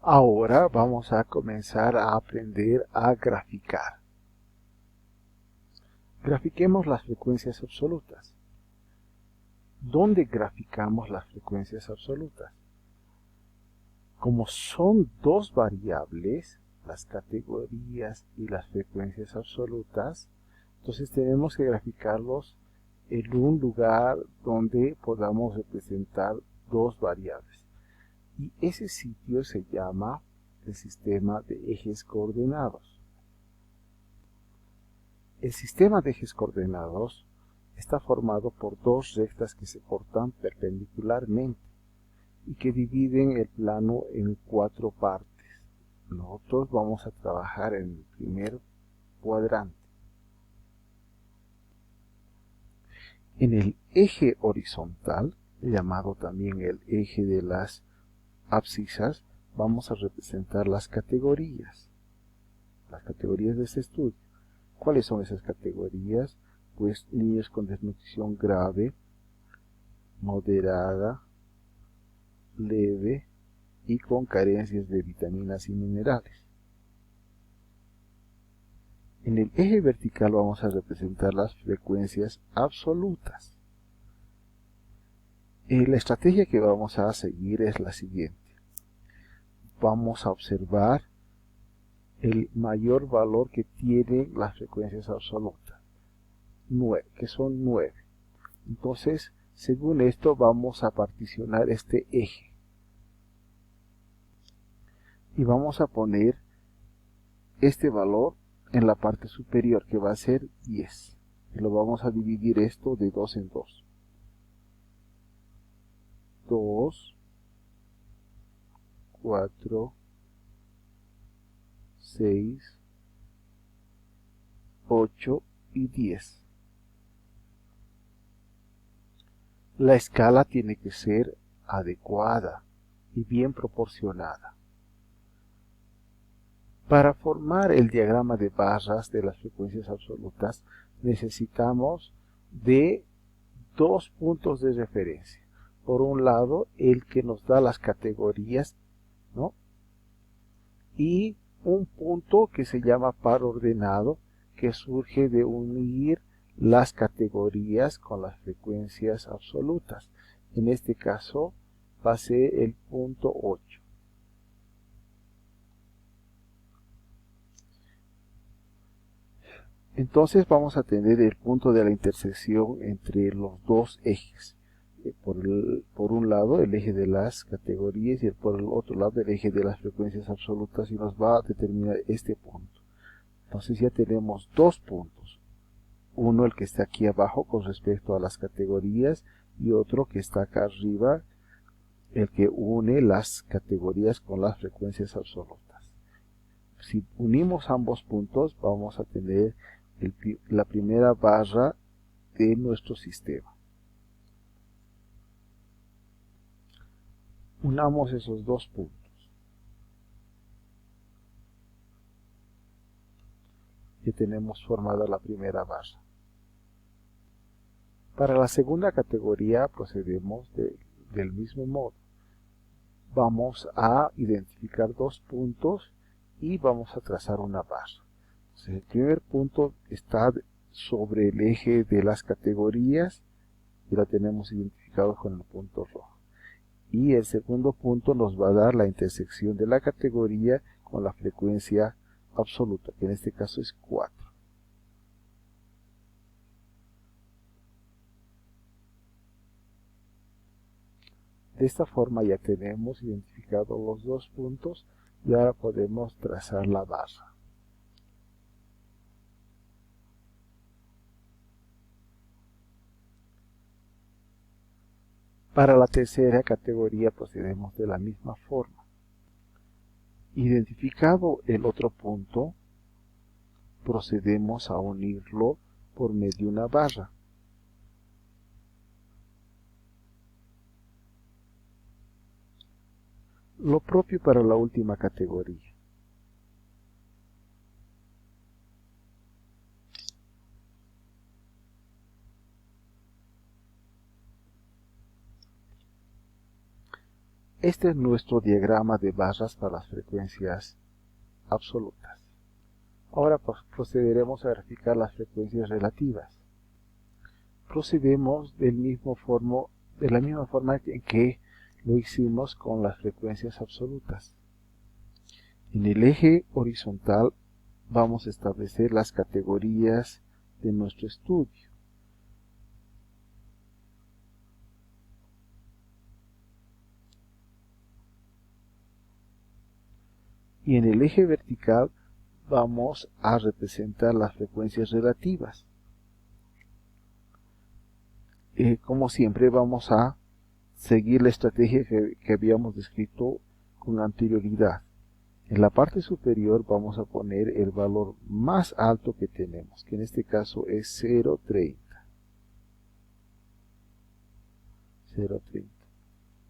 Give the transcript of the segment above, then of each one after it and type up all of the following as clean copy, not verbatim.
Ahora vamos a comenzar a aprender a graficar. Grafiquemos las frecuencias absolutas. ¿Dónde graficamos las frecuencias absolutas? Como son dos variables, las categorías y las frecuencias absolutas, entonces tenemos que graficarlos en un lugar donde podamos representar dos variables. Y ese sitio se llama el sistema de ejes coordenados. El sistema de ejes coordenados está formado por dos rectas que se cortan perpendicularmente y que dividen el plano en cuatro partes. Nosotros vamos a trabajar en el primer cuadrante. En el eje horizontal, llamado también el eje de las abscisas, vamos a representar las categorías de este estudio. ¿Cuáles son esas categorías? Pues niños con desnutrición grave, moderada, leve y con carencias de vitaminas y minerales. En el eje vertical vamos a representar las frecuencias absolutas. La estrategia que vamos a seguir es la siguiente. Vamos a observar el mayor valor que tienen las frecuencias absolutas, que son 9. Entonces, según esto, vamos a particionar este eje. Y vamos a poner este valor en la parte superior, que va a ser 10. Y lo vamos a dividir esto de 2 en 2. 2, 4, 6, 8 y 10. La escala tiene que ser adecuada y bien proporcionada. Para formar el diagrama de barras de las frecuencias absolutas necesitamos de dos puntos de referencia. Por un lado, el que nos da las categorías, ¿no? Y un punto que se llama par ordenado, que surge de unir las categorías con las frecuencias absolutas. En este caso va a ser el punto 8. Entonces vamos a tener el punto de la intersección entre los dos ejes. Por un lado el eje de las categorías y por el otro lado el eje de las frecuencias absolutas, y nos va a determinar este punto. Entonces ya tenemos dos puntos. Uno, el que está aquí abajo con respecto a las categorías, y otro que está acá arriba, el que une las categorías con las frecuencias absolutas. Si unimos ambos puntos, vamos a tener la primera barra de nuestro sistema. Unamos esos dos puntos. Ya tenemos formada la primera barra. Para la segunda categoría procedemos del mismo modo. Vamos a identificar dos puntos y vamos a trazar una barra. Entonces, el primer punto está sobre el eje de las categorías y la tenemos identificado con el punto rojo. Y el segundo punto nos va a dar la intersección de la categoría con la frecuencia absoluta, que en este caso es 4. De esta forma ya tenemos identificados los dos puntos y ahora podemos trazar la barra. Para la tercera categoría procedemos de la misma forma. Identificado el otro punto, procedemos a unirlo por medio de una barra. Lo propio para la última categoría. Este es nuestro diagrama de barras para las frecuencias absolutas. Ahora procederemos a verificar las frecuencias relativas. Procedemos de la misma forma en que lo hicimos con las frecuencias absolutas. En el eje horizontal vamos a establecer las categorías de nuestro estudio. Y en el eje vertical vamos a representar las frecuencias relativas. Como siempre vamos a seguir la estrategia que habíamos descrito con anterioridad. En la parte superior vamos a poner el valor más alto que tenemos, que en este caso es 0,30. 0,30.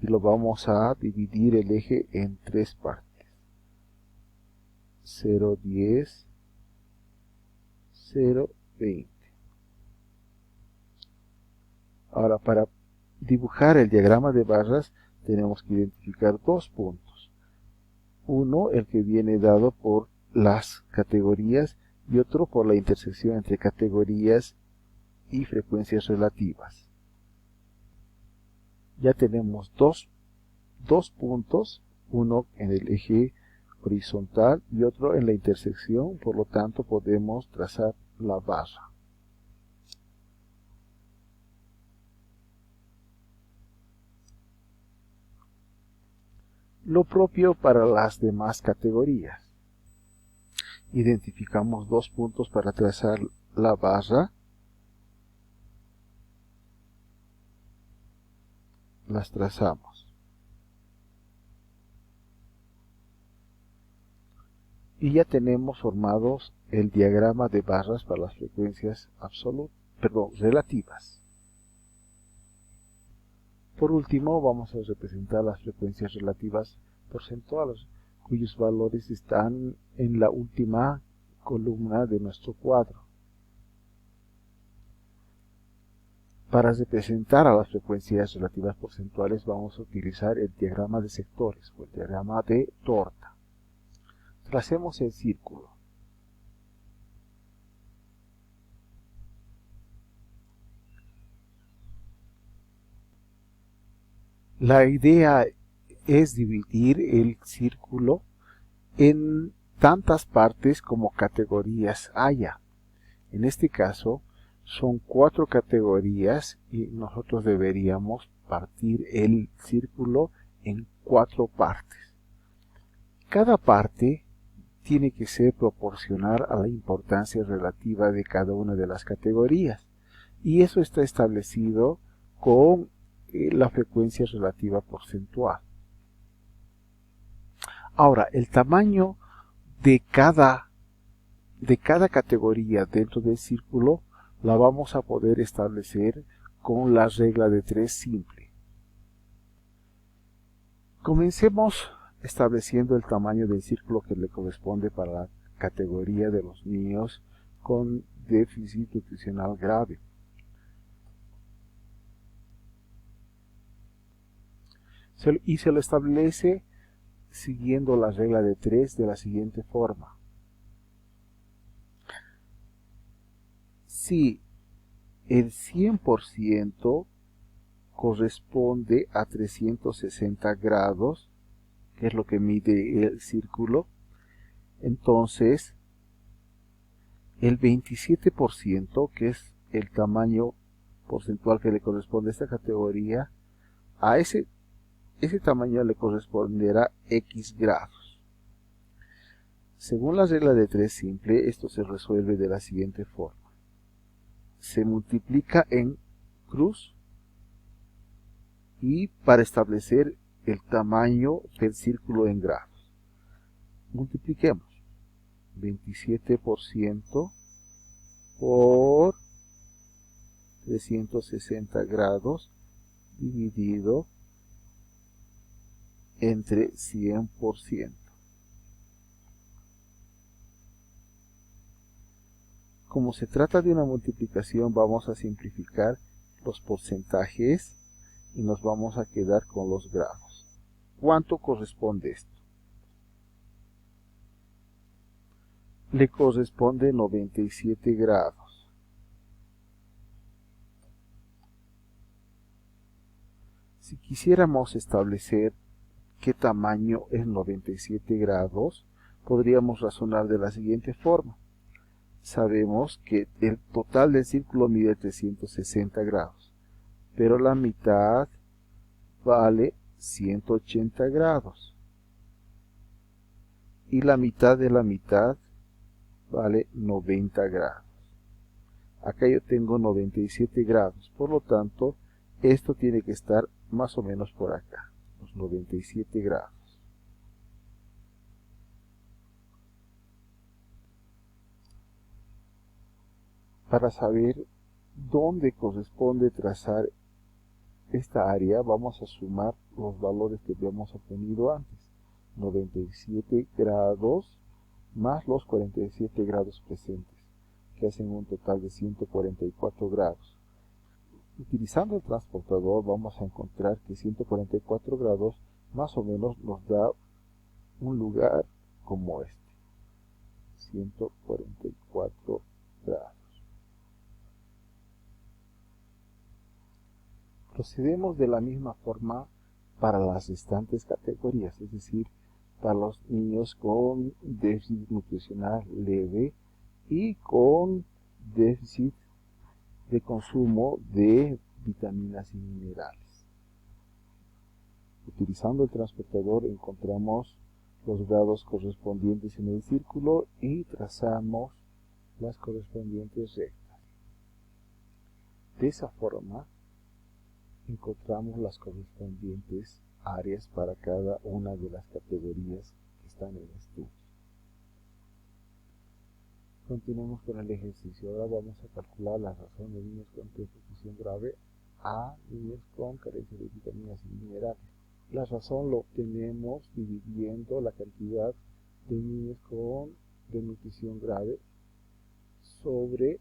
Y lo vamos a dividir el eje en tres partes. 0,10, 0,20. Ahora, para dibujar el diagrama de barras tenemos que identificar dos puntos. Uno, el que viene dado por las categorías, y otro por la intersección entre categorías y frecuencias relativas. Ya tenemos dos puntos, uno en el eje horizontal y otro en la intersección, por lo tanto podemos trazar la barra. Lo propio para las demás categorías. Identificamos dos puntos para trazar la barra. Las trazamos. Y ya tenemos formados el diagrama de barras para las frecuencias relativas. Por último, vamos a representar las frecuencias relativas porcentuales, cuyos valores están en la última columna de nuestro cuadro. Para representar a las frecuencias relativas porcentuales vamos a utilizar el diagrama de sectores o el diagrama de torta. Tracemos el círculo. La idea es dividir el círculo en tantas partes como categorías haya. En este caso son 4 categorías y nosotros deberíamos partir el círculo en 4 partes. Cada parte tiene que ser proporcional a la importancia relativa de cada una de las categorías, y eso está establecido con la frecuencia relativa porcentual. Ahora, el tamaño de cada categoría dentro del círculo la vamos a poder establecer con la regla de 3 simple. Comencemos estableciendo el tamaño del círculo que le corresponde para la categoría de los niños con déficit nutricional grave. Y se lo establece siguiendo la regla de 3 de la siguiente forma. Si el 100% corresponde a 360 grados, que es lo que mide el círculo, entonces el 27%, que es el tamaño porcentual que le corresponde a esta categoría, a ese tamaño le corresponderá X grados. Según la regla de 3 simple, esto se resuelve de la siguiente forma. Se multiplica en cruz y para establecer el tamaño del círculo en grados. Multipliquemos 27% por 360 grados dividido entre 100%. Como se trata de una multiplicación, vamos a simplificar los porcentajes y nos vamos a quedar con los grados. ¿Cuánto corresponde esto? Le corresponde 97 grados. Si quisiéramos establecer qué tamaño es 97 grados, podríamos razonar de la siguiente forma. Sabemos que el total del círculo mide 360 grados, pero la mitad vale 180 grados. Y la mitad de la mitad vale 90 grados. Acá yo tengo 97 grados, por lo tanto, esto tiene que estar más o menos por acá, los 97 grados. Para saber dónde corresponde trazar esta área, vamos a sumar los valores que habíamos obtenido antes. 97 grados más los 47 grados presentes, que hacen un total de 144 grados. Utilizando el transportador vamos a encontrar que 144 grados más o menos nos da un lugar como este. 144 grados. Procedemos de la misma forma para las restantes categorías, es decir, para los niños con déficit nutricional leve y con déficit de consumo de vitaminas y minerales. Utilizando el transportador encontramos los grados correspondientes en el círculo y trazamos las correspondientes rectas. De esa forma encontramos las correspondientes áreas para cada una de las categorías que están en el estudio. Continuemos con el ejercicio. Ahora vamos a calcular la razón de niños con desnutrición grave a niños con carencia de vitaminas y minerales. La razón lo obtenemos dividiendo la cantidad de niños con desnutrición grave sobre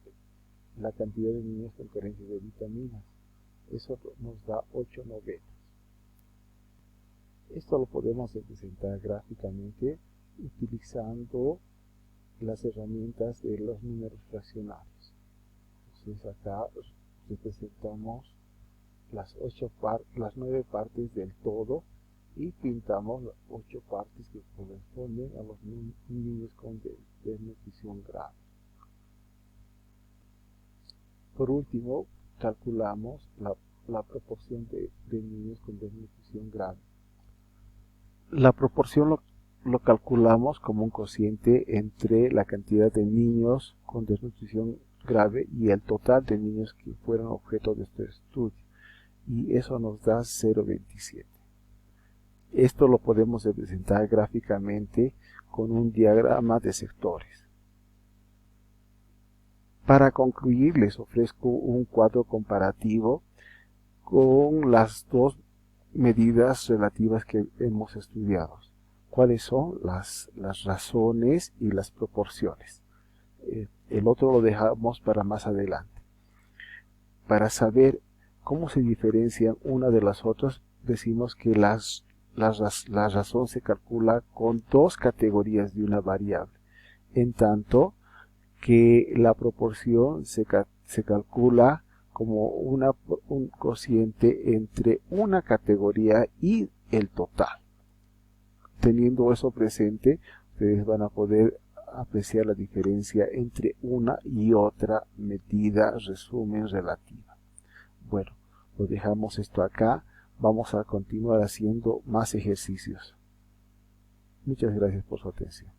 la cantidad de niños con carencia de vitaminas. Eso nos da 8/9. Esto lo podemos representar gráficamente utilizando las herramientas de los números fraccionarios. Entonces acá representamos las 9 partes del todo y pintamos las 8 partes que corresponden a los niños con desnutrición grave. Por último, calculamos la proporción de niños con desnutrición grave. La proporción lo calculamos como un cociente entre la cantidad de niños con desnutrición grave y el total de niños que fueron objeto de este estudio. Y eso nos da 0,27. Esto lo podemos representar gráficamente con un diagrama de sectores. Para concluir, les ofrezco un cuadro comparativo con las dos medidas relativas que hemos estudiado. ¿Cuáles son las razones y las proporciones? El otro lo dejamos para más adelante. Para saber cómo se diferencian una de las otras, decimos que la razón se calcula con dos categorías de una variable, en tanto que la proporción se calcula como un cociente entre una categoría y el total. Teniendo eso presente, ustedes van a poder apreciar la diferencia entre una y otra medida, resumen, relativa. Bueno, lo dejamos esto acá. Vamos a continuar haciendo más ejercicios. Muchas gracias por su atención.